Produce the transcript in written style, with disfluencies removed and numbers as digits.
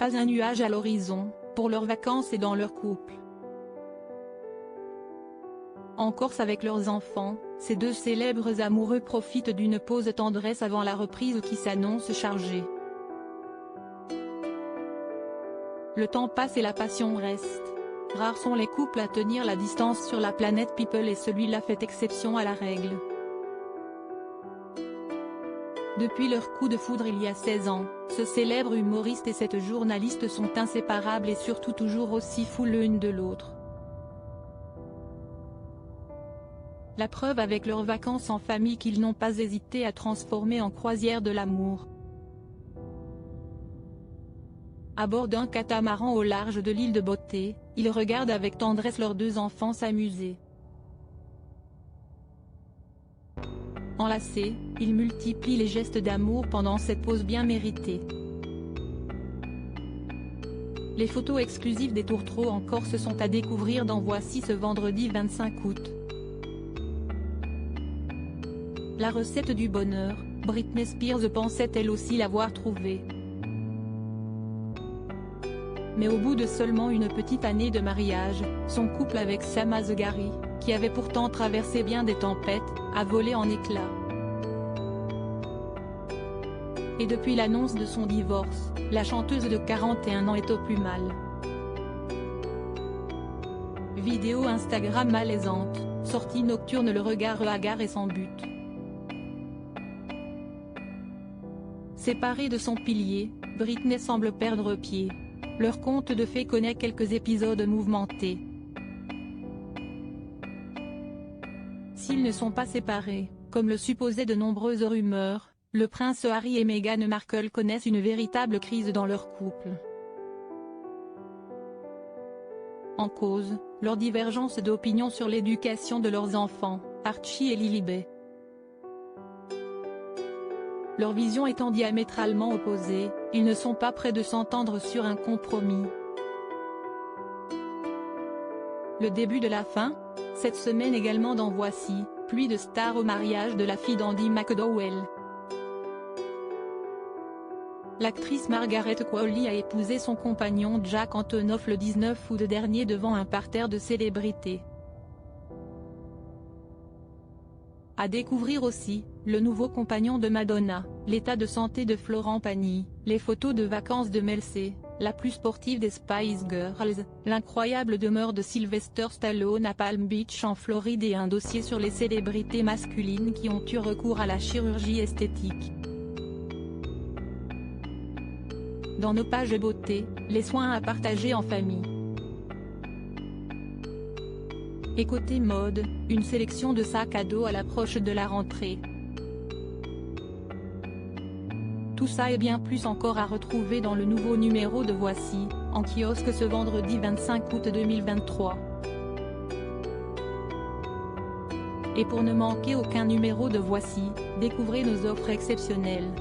pas un nuage à l'horizon, pour leurs vacances et dans leur couple. En Corse avec leurs enfants, ces deux célèbres amoureux profitent d'une pause tendresse avant la reprise qui s'annonce chargée. Le temps passe et la passion reste. Rares sont les couples à tenir la distance sur la planète People et celui-là fait exception à la règle. Depuis leur coup de foudre il y a 16 ans, ce célèbre humoriste et cette journaliste sont inséparables et surtout toujours aussi fous l'une de l'autre. La preuve avec leurs vacances en famille qu'ils n'ont pas hésité à transformer en croisière de l'amour. À bord d'un catamaran au large de l'île de Beauté, ils regardent avec tendresse leurs deux enfants s'amuser. Enlacés, ils multiplient les gestes d'amour pendant cette pause bien méritée. Les photos exclusives des tourtereaux en Corse sont à découvrir dans Voici ce vendredi 25 août. La recette du bonheur, Britney Spears pensait elle aussi l'avoir trouvée. Mais au bout de seulement une petite année de mariage, son couple avec Sam Asghari, qui avait pourtant traversé bien des tempêtes, a volé en éclats. Et depuis l'annonce de son divorce, la chanteuse de 41 ans est au plus mal. Vidéo Instagram malaisante, sortie nocturne le regard hagard et sans but. Séparée de son pilier, Britney semble perdre pied. Leur conte de fées connaît quelques épisodes mouvementés. S'ils ne sont pas séparés, comme le supposaient de nombreuses rumeurs, le prince Harry et Meghan Markle connaissent une véritable crise dans leur couple. En cause, leur divergence d'opinion sur l'éducation de leurs enfants, Archie et Lilibet. Leurs visions étant diamétralement opposées, ils ne sont pas près de s'entendre sur un compromis. Le début de la fin? Cette semaine également dans Voici, pluie de stars au mariage de la fille d'Andy McDowell. L'actrice Margaret Qualley a épousé son compagnon Jack Antonoff le 19 août dernier devant un parterre de célébrités. À découvrir aussi, le nouveau compagnon de Madonna, l'état de santé de Florent Pagny, les photos de vacances de Mel C, la plus sportive des Spice Girls, l'incroyable demeure de Sylvester Stallone à Palm Beach en Floride et un dossier sur les célébrités masculines qui ont eu recours à la chirurgie esthétique. Dans nos pages beauté, les soins à partager en famille. Et côté mode, une sélection de sacs à dos à l'approche de la rentrée. Tout ça et bien plus encore à retrouver dans le nouveau numéro de Voici, en kiosque ce vendredi 25 août 2023. Et pour ne manquer aucun numéro de Voici, découvrez nos offres exceptionnelles.